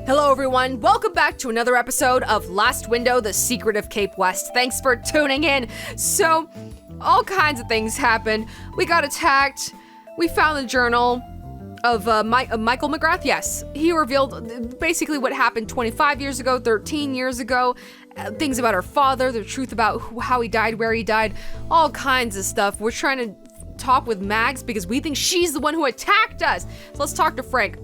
Hello everyone, welcome back to another episode of Last Window, The Secret of Cape West. Thanks for tuning in. So, all kinds of things happened. We got attacked, we found the journal of Michael McGrath. Yes, he revealed basically what happened 25 years ago, 13 years ago, things about her father, the truth about how he died, where he died, all kinds of stuff. We're trying to talk with Mags because we think she's the one who attacked us. So let's talk to Frank.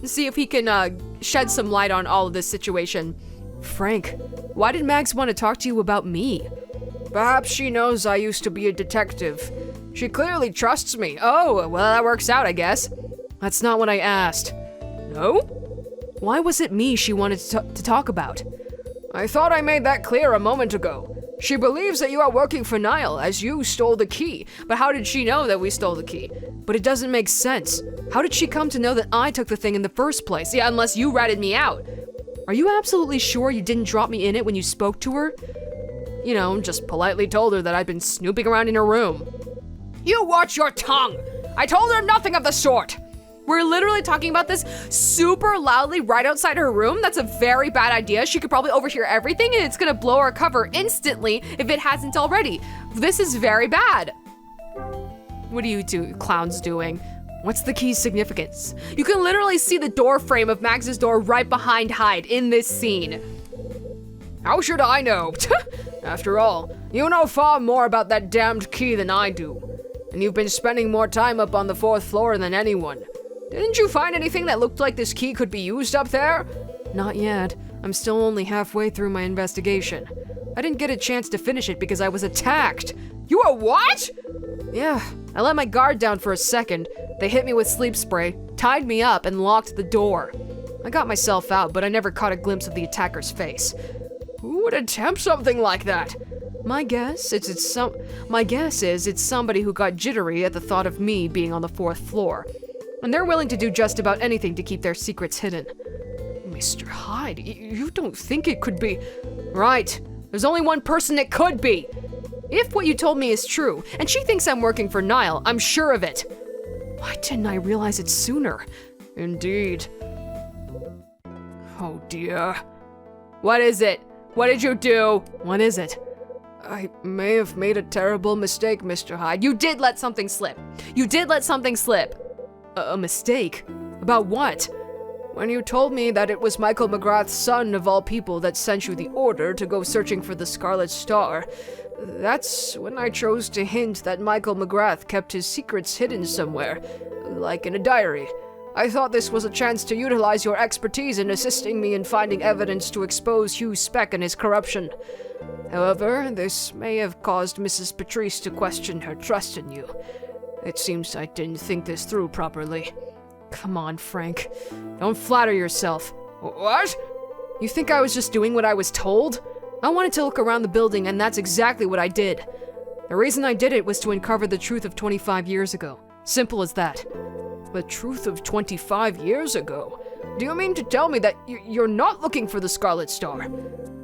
See if he can shed some light on all of this situation. Frank, why did Mags want to talk to you about me? Perhaps she knows I used to be a detective. She clearly trusts me. Oh, well, that works out, I guess. That's not what I asked. No? Why was it me she wanted to talk about? I thought I made that clear a moment ago. She believes that you are working for Nile, as you stole the key. But how did she know that we stole the key? But it doesn't make sense. How did she come to know that I took the thing in the first place? Yeah, unless you ratted me out. Are you absolutely sure you didn't drop me in it when you spoke to her? You know, just politely told her that I'd been snooping around in her room. You watch your tongue! I told her nothing of the sort! We're literally talking about this super loudly right outside her room. That's a very bad idea. She could probably overhear everything and it's gonna blow our cover instantly if it hasn't already. This is very bad. What are you two clowns doing? What's the key's significance? You can literally see the door frame of Mags's door right behind Hyde in this scene. How should I know? After all, you know far more about that damned key than I do. And you've been spending more time up on the 4th floor than anyone. Didn't you find anything that looked like this key could be used up there? Not yet. I'm still only halfway through my investigation. I didn't get a chance to finish it because I was attacked. You were what? Yeah, I let my guard down for a second. They hit me with sleep spray, tied me up, and locked the door. I got myself out, but I never caught a glimpse of the attacker's face. Who would attempt something like that? My guess is it's somebody who got jittery at the thought of me being on the 4th floor. And they're willing to do just about anything to keep their secrets hidden. Mr. Hyde, you don't think it could be... Right. There's only one person it could be. If what you told me is true, and she thinks I'm working for Nile, I'm sure of it. Why didn't I realize it sooner? Indeed. Oh dear. What is it? What did you do? What is it? I may have made a terrible mistake, Mr. Hyde. You did let something slip. You did let something slip. A mistake? About what? When you told me that it was Michael McGrath's son, of all people, that sent you the order to go searching for the Scarlet Star, that's when I chose to hint that Michael McGrath kept his secrets hidden somewhere, like in a diary. I thought this was a chance to utilize your expertise in assisting me in finding evidence to expose Hugh Speck and his corruption. However, this may have caused Mrs. Patrice to question her trust in you. It seems I didn't think this through properly. Come on, Frank. Don't flatter yourself. What? You think I was just doing what I was told? I wanted to look around the building, and that's exactly what I did. The reason I did it was to uncover the truth of 25 years ago. Simple as that. The truth of 25 years ago? Do you mean to tell me that you're not looking for the Scarlet Star?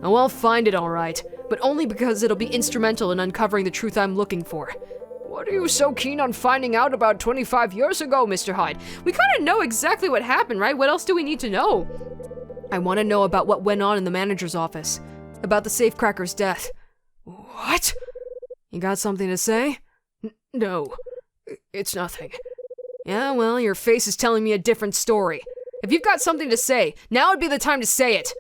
Oh, I'll find it all right, but only because it'll be instrumental in uncovering the truth I'm looking for. What are you so keen on finding out about 25 years ago, Mr. Hyde? We kind of know exactly what happened, right? What else do we need to know? I want to know about what went on in the manager's office. About the safecracker's death. What? You got something to say? No, it's nothing. Yeah, well, your face is telling me a different story. If you've got something to say, now would be the time to say it.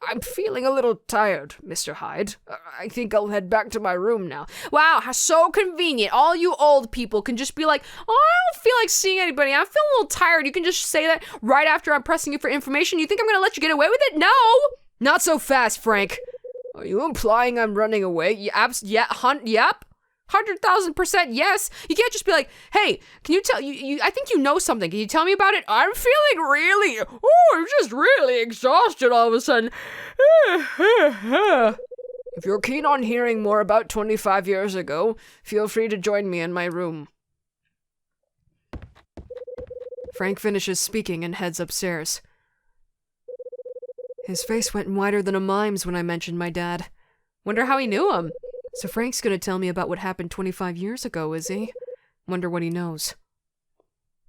I'm feeling a little tired, Mr. Hyde. I think I'll head back to my room now. Wow, how so convenient. All you old people can just be like, oh, I don't feel like seeing anybody. I'm feeling a little tired. You can just say that right after I'm pressing you for information. You think I'm going to let you get away with it? No! Not so fast, Frank. Are you implying I'm running away? Yep. 100,000% yes. You can't just be like, hey, can you tell, I think you know something. Can you tell me about it? I'm feeling I'm just really exhausted all of a sudden. If you're keen on hearing more about 25 years ago, feel free to join me in my room. Frank finishes speaking and heads upstairs. His face went whiter than a mime's when I mentioned my dad. Wonder how he knew him. So Frank's gonna tell me about what happened 25 years ago, is he? Wonder what he knows.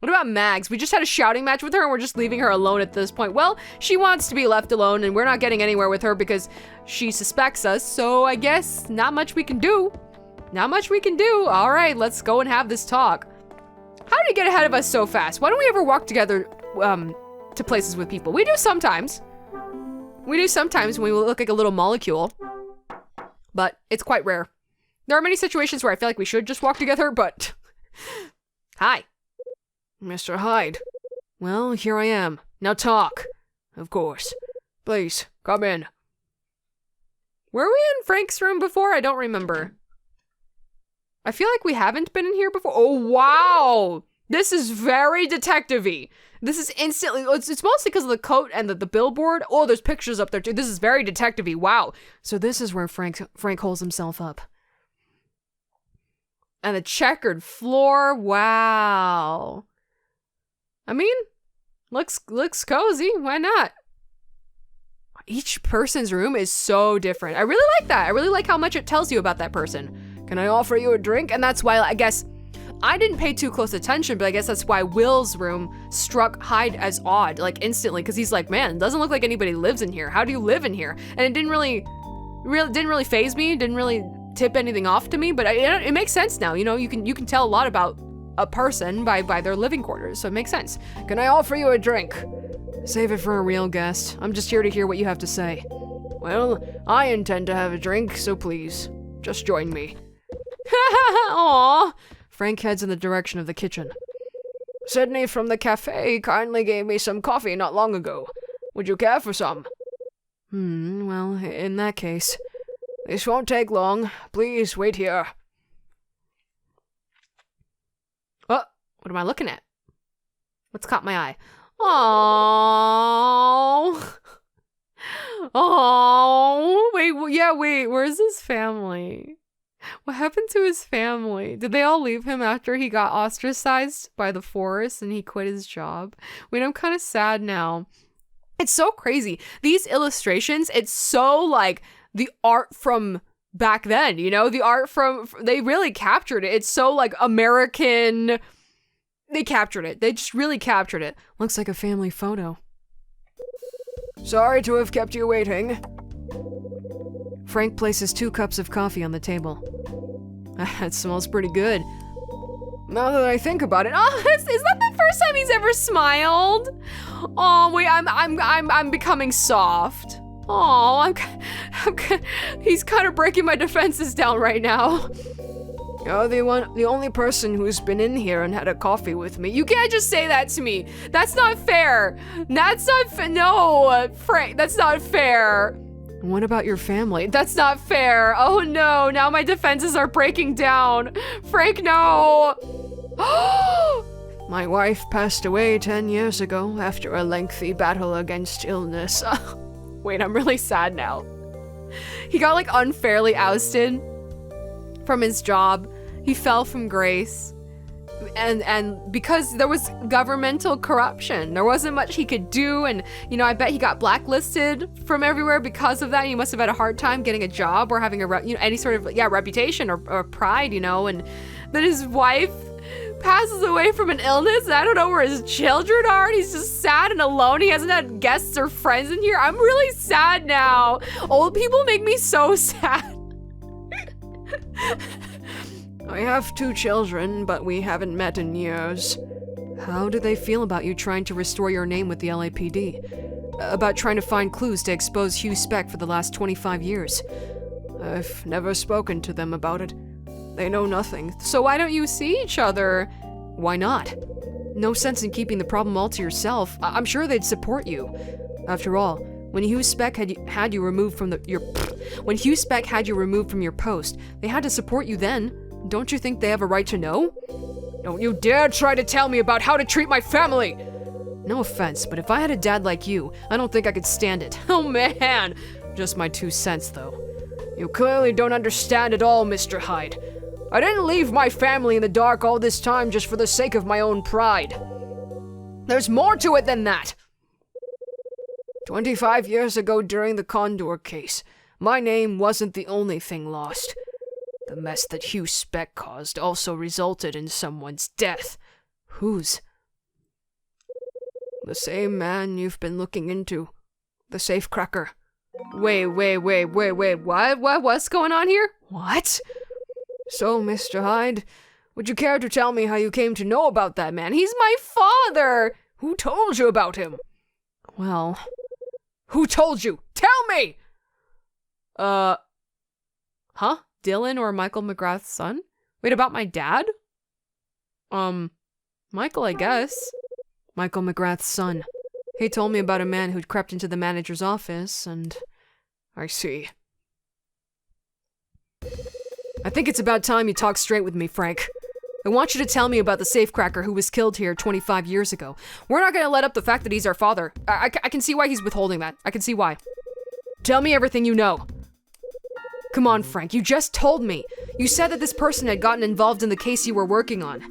What about Mags? We just had a shouting match with her and we're just leaving her alone at this point. Well, she wants to be left alone and we're not getting anywhere with her because she suspects us, so I guess not much we can do. Not much we can do. All right, let's go and have this talk. How did he get ahead of us so fast? Why don't we ever walk together to places with people? We do sometimes. We do sometimes when we look like a little molecule, but it's quite rare. There are many situations where I feel like we should just walk together, but... Hi. Mr. Hyde. Well, here I am. Now talk. Of course. Please, come in. Were we in Frank's room before? I don't remember. I feel like we haven't been in here before. Oh, wow. This is very detective-y. This is instantly, it's mostly because of the coat and the billboard. Oh, there's pictures up there too. This is very detective-y. Wow. So this is where Frank holds himself up. And the checkered floor. Wow. I mean, looks cozy. Why not? Each person's room is so different. I really like that. I really like how much it tells you about that person. Can I offer you a drink? And that's why, I guess, I didn't pay too close attention, but I guess that's why Will's room struck Hyde as odd, like instantly, because he's like, man, it doesn't look like anybody lives in here. How do you live in here? And it didn't really faze me. Didn't really tip anything off to me, but it makes sense now. You know, you can tell a lot about a person by their living quarters, so it makes sense. Can I offer you a drink? Save it for a real guest. I'm just here to hear what you have to say. Well, I intend to have a drink, so please, just join me. Aww. Frank heads in the direction of the kitchen. Sydney from the cafe kindly gave me some coffee not long ago. Would you care for some? Well, in that case. This won't take long. Please wait here. Oh, what am I looking at? What's caught my eye? Oh. Oh. Wait, where's his family? What happened to his family? Did they all leave him after he got ostracized by the forest and he quit his job? Wait, I'm kind of sad now. It's so crazy. These illustrations, it's so like the art from back then, you know? The art from, they really captured it. It's so like American. They captured it. They just really captured it. Looks like a family photo. Sorry to have kept you waiting. Frank places 2 cups of coffee on the table. That smells pretty good. Now that I think about it, is that the first time he's ever smiled? Oh wait, I'm becoming soft. Oh, he's kind of breaking my defenses down right now. You're the only person who's been in here and had a coffee with me. You can't just say that to me. That's not fair. That's not fair. No, Frank, that's not fair. What about your family? That's not fair. Oh no, now my defenses are breaking down. Frank, no. My wife passed away 10 years ago after a lengthy battle against illness. Wait, I'm really sad now. He got like unfairly ousted from his job. He fell from grace. And because there was governmental corruption, there wasn't much he could do. And, you know, I bet he got blacklisted from everywhere because of that. He must have had a hard time getting a job or having any sort of, reputation or pride, you know. And then his wife passes away from an illness. And I don't know where his children are. And he's just sad and alone. He hasn't had guests or friends in here. I'm really sad now. Old people make me so sad. I have 2 children, but we haven't met in years. How do they feel about you trying to restore your name with the LAPD? About trying to find clues to expose Hugh Speck for the last 25 years? I've never spoken to them about it. They know nothing. So why don't you see each other? Why not? No sense in keeping the problem all to yourself. I'm sure they'd support you. After all, when Hugh Speck had you removed from when Hugh Speck had you removed from your post, they had to support you then. Don't you think they have a right to know? Don't you dare try to tell me about how to treat my family! No offense, but if I had a dad like you, I don't think I could stand it. Oh man! Just my 2 cents, though. You clearly don't understand at all, Mr. Hyde. I didn't leave my family in the dark all this time just for the sake of my own pride. There's more to it than that! 25 years ago during the Condor case, my name wasn't the only thing lost. The mess that Hugh Speck caused also resulted in someone's death. Whose? The same man you've been looking into. The safecracker. Wait, what's going on here? What? So, Mr. Hyde, would you care to tell me how you came to know about that man? He's my father! Who told you about him? Well, who told you? Tell me! Huh? Dylan or Michael McGrath's son? Wait, about my dad? Michael, I guess. Michael McGrath's son. He told me about a man who'd crept into the manager's office, and... I see. I think it's about time you talk straight with me, Frank. I want you to tell me about the safecracker who was killed here 25 years ago. We're not gonna let up the fact that he's our father. I can see why he's withholding that. I can see why. Tell me everything you know. Come on, Frank, you just told me. You said that this person had gotten involved in the case you were working on.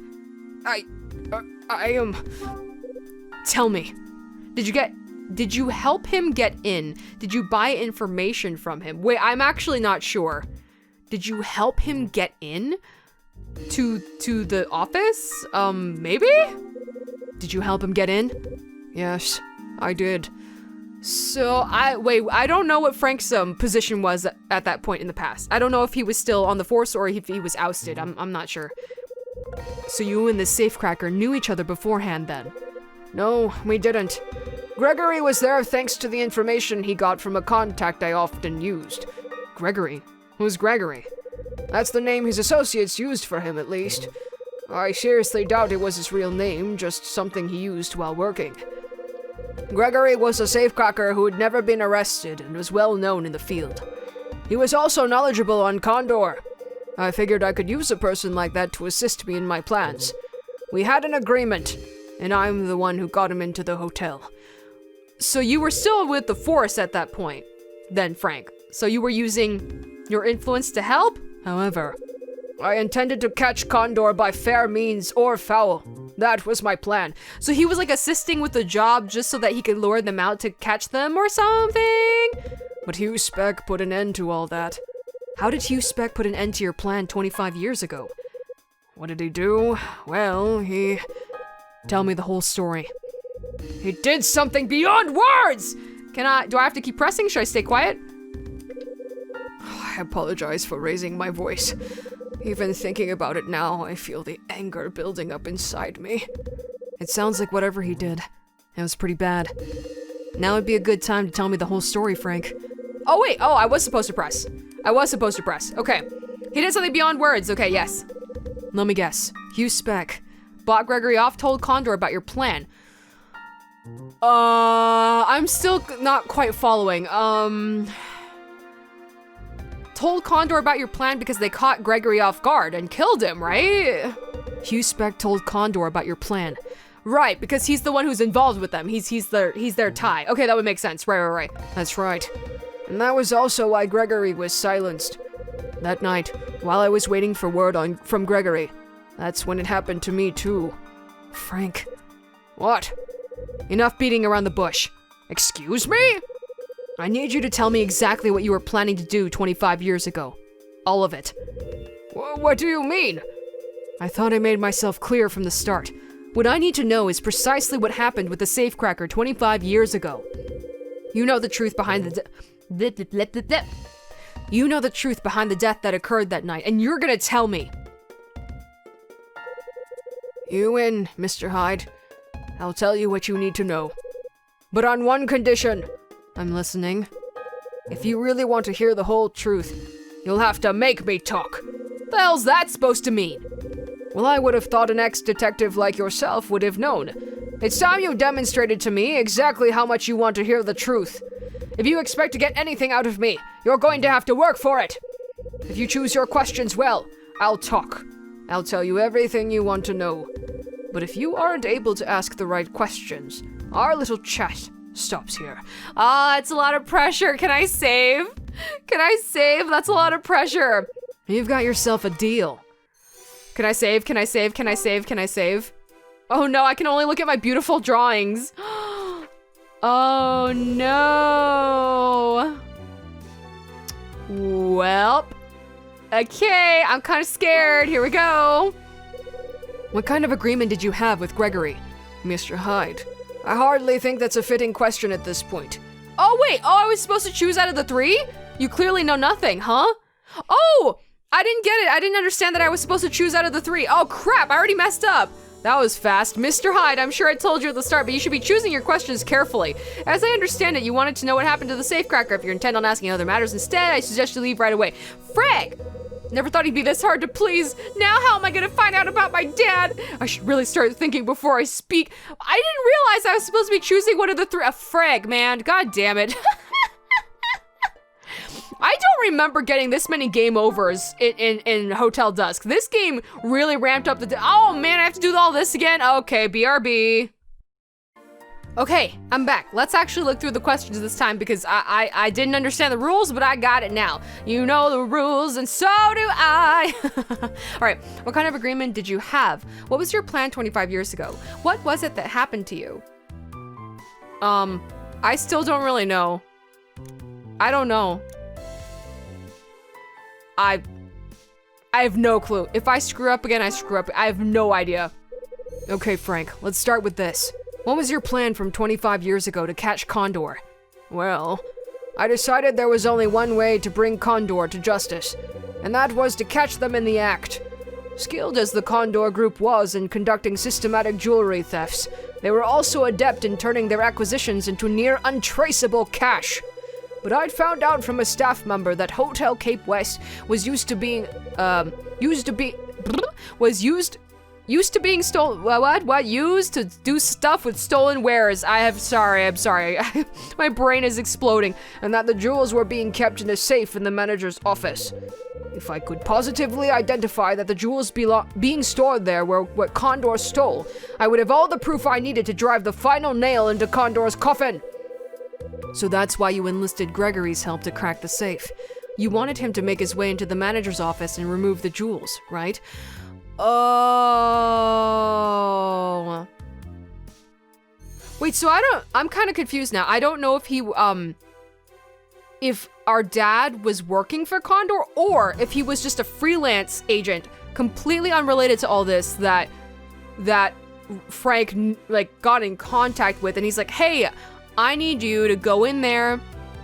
Tell me. Did you help him get in? Did you buy information from him? Wait, I'm actually not sure. Did you help him get in? To the office? Maybe? Did you help him get in? Yes, I did. So, I don't know what Frank's position was at that point in the past. I don't know if he was still on the force or if he was ousted. I'm not sure. So you and the safecracker knew each other beforehand then? No, we didn't. Gregory was there thanks to the information he got from a contact I often used. Gregory? Who's Gregory? That's the name his associates used for him, at least. I seriously doubt it was his real name, just something he used while working. Gregory was a safecracker who had never been arrested and was well known in the field. He was also knowledgeable on Condor. I figured I could use a person like that to assist me in my plans. We had an agreement, and I'm the one who got him into the hotel. So you were still with the force at that point, then, Frank. So you were using your influence to help? However, I intended to catch Condor by fair means or foul. That was my plan. So he was like assisting with the job just so that he could lure them out to catch them or something? But Hugh Speck put an end to all that. How did Hugh Speck put an end to your plan 25 years ago? What did he do? Well, he... Tell me the whole story. He did something beyond words! Do I have to keep pressing? Should I stay quiet? I apologize for raising my voice. Even thinking about it now, I feel the anger building up inside me. It sounds like whatever he did, it was pretty bad. Now would be a good time to tell me the whole story, Frank. Oh wait, I was supposed to press. Okay. He did something beyond words. Okay, yes. Let me guess. Hugh Speck bought Gregory off, told Condor about your plan. I'm still not quite following. Told Condor about your plan because they caught Gregory off guard and killed him, right? Hugh Speck told Condor about your plan. Right, because he's the one who's involved with them. He's their tie. Okay, that would make sense. Right. That's right. And that was also why Gregory was silenced. That night, while I was waiting for word from Gregory, that's when it happened to me too. Frank. What? Enough beating around the bush. Excuse me? I need you to tell me exactly what you were planning to do 25 years ago. All of it. What do you mean? I thought I made myself clear from the start. What I need to know is precisely what happened with the safecracker 25 years ago. You know the truth behind You know the truth behind the death that occurred that night, and you're gonna tell me. You win, Mr. Hyde. I'll tell you what you need to know. But on one condition. I'm listening. If you really want to hear the whole truth, you'll have to make me talk. The hell's that supposed to mean? Well, I would have thought an ex-detective like yourself would have known. It's time you demonstrated to me exactly how much you want to hear the truth. If you expect to get anything out of me, you're going to have to work for it. If you choose your questions well, I'll talk. I'll tell you everything you want to know. But if you aren't able to ask the right questions, our little chat stops here. It's a lot of pressure. Can I save? That's a lot of pressure. You've got yourself a deal. Can I save? Oh no, I can only look at my beautiful drawings. Oh no. Well, okay, I'm kind of scared. Here we go. What kind of agreement did you have with Gregory? Mr. Hyde, I hardly think that's a fitting question at this point. Oh, wait. Oh, I was supposed to choose out of the 3? You clearly know nothing, huh? Oh, I didn't get it. I didn't understand that I was supposed to choose out of the 3. Oh, crap. I already messed up. That was fast. Mr. Hyde, I'm sure I told you at the start, but you should be choosing your questions carefully. As I understand it, you wanted to know what happened to the safecracker. If you're intent on asking other matters instead, I suggest you leave right away. Frick! Never thought he'd be this hard to please. Now how am I gonna find out about my dad? I should really start thinking before I speak. I didn't realize I was supposed to be choosing one of the 3. Frick, man. God damn it. I don't remember getting this many game overs in Hotel Dusk. This game really ramped up the... Oh man, I have to do all this again? Okay, BRB. Okay, I'm back. Let's actually look through the questions this time because I didn't understand the rules, but I got it now. You know the rules, and so do I. All right, what kind of agreement did you have? What was your plan 25 years ago? What was it that happened to you? I still don't really know. I don't know. I have no clue. If I screw up again, I screw up. I have no idea. Okay, Frank, let's start with this. What was your plan from 25 years ago to catch Condor? Well, I decided there was only one way to bring Condor to justice, and that was to catch them in the act. Skilled as the Condor group was in conducting systematic jewelry thefts, they were also adept in turning their acquisitions into near untraceable cash. But I'd found out from a staff member that Hotel Cape West was used to being stolen. What? Used to do stuff with stolen wares. I'm sorry. My brain is exploding. And that the jewels were being kept in a safe in the manager's office. If I could positively identify that the jewels being stored there were what Condor stole, I would have all the proof I needed to drive the final nail into Condor's coffin. So that's why you enlisted Gregory's help to crack the safe. You wanted him to make his way into the manager's office and remove the jewels, right? Oh. Wait, so I'm kind of confused now. I don't know if our dad was working for Condor or if he was just a freelance agent, completely unrelated to all this that Frank got in contact with, and he's like, hey, I need you to go in there,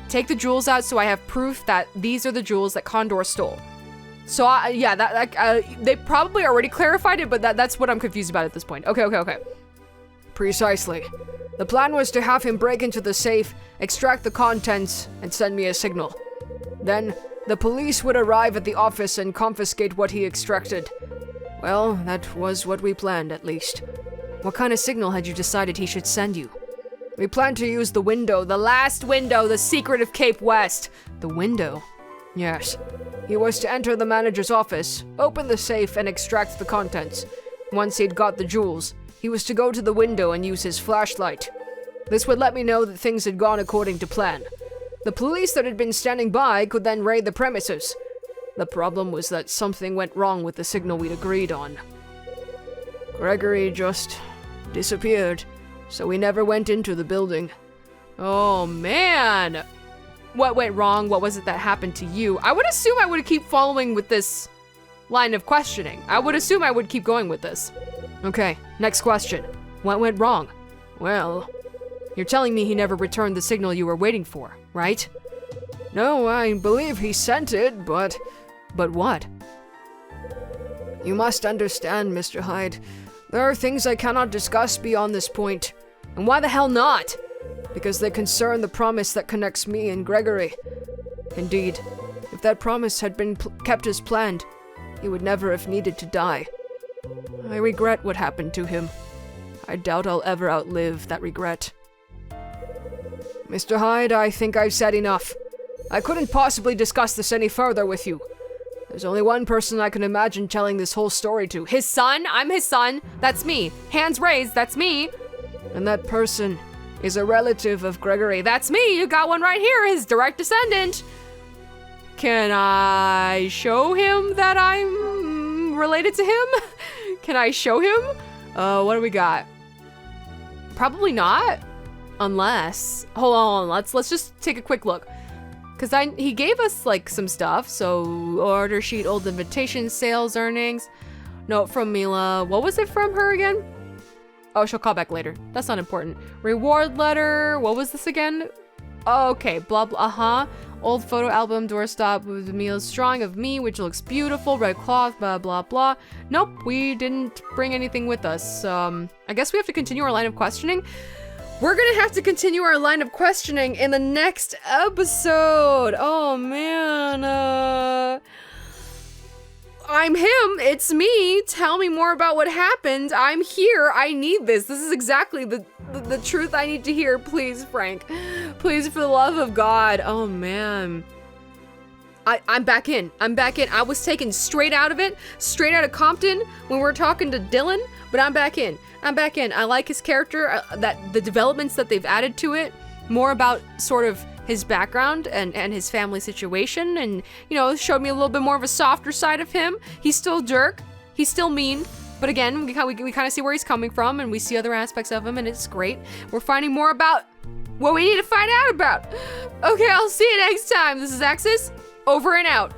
take the jewels out so I have proof that these are the jewels that Condor stole. So, they probably already clarified it, but that's what I'm confused about at this point. Okay. Precisely. The plan was to have him break into the safe, extract the contents, and send me a signal. Then, the police would arrive at the office and confiscate what he extracted. Well, that was what we planned, at least. What kind of signal had you decided he should send you? We planned to use the window, the last window, the secret of Cape West. The window? Yes. He was to enter the manager's office, open the safe, and extract the contents. Once he'd got the jewels, he was to go to the window and use his flashlight. This would let me know that things had gone according to plan. The police that had been standing by could then raid the premises. The problem was that something went wrong with the signal we'd agreed on. Gregory just disappeared, so we never went into the building. Oh, man. What went wrong? What was it that happened to you? I would assume I would keep following with this line of questioning. I would assume I would keep going with this. Okay, next question. What went wrong? Well, you're telling me he never returned the signal you were waiting for, right? No, I believe he sent it, but what? You must understand, Mr. Hyde. There are things I cannot discuss beyond this point. And why the hell not? Because they concern the promise that connects me and Gregory. Indeed, if that promise had been kept as planned, he would never have needed to die. I regret what happened to him. I doubt I'll ever outlive that regret. Mr. Hyde, I think I've said enough. I couldn't possibly discuss this any further with you. There's only one person I can imagine telling this whole story to. His son? I'm his son. That's me. Hands raised. That's me. And that person is a relative of Gregory. That's me. You got one right here. His direct descendant. Can I show him that I'm related to him? Can I show him? What do we got? Probably not. Unless, hold on, let's just take a quick look. Cause he gave us like some stuff. So order sheet, old invitation, sales earnings. Note from Mila. What was it from her again? Oh, she'll call back later. That's not important. Reward letter. What was this again? Okay, blah, blah, Old photo album, doorstop with the meals, drawing of me, which looks beautiful, red cloth, blah, blah, blah. Nope, we didn't bring anything with us. I guess we have to continue our line of questioning. We're gonna have to continue our line of questioning in the next episode. Oh, man, I'm him, it's me. Tell me more about what happened. I'm here, I need this. This is exactly the truth I need to hear. Please, Frank. Please, for the love of God. Oh, man. I'm back in. I was taken straight out of it, straight out of Compton when we were talking to Dylan, but I'm back in. I like his character, that the developments that they've added to it, more about sort of his background and his family situation, and, you know, showed me a little bit more of a softer side of him. He's still a jerk. He's still mean. But again, we kind of see where he's coming from, and we see other aspects of him, and it's great. We're finding more about what we need to find out about. Okay, I'll see you next time. This is Axis, over and out.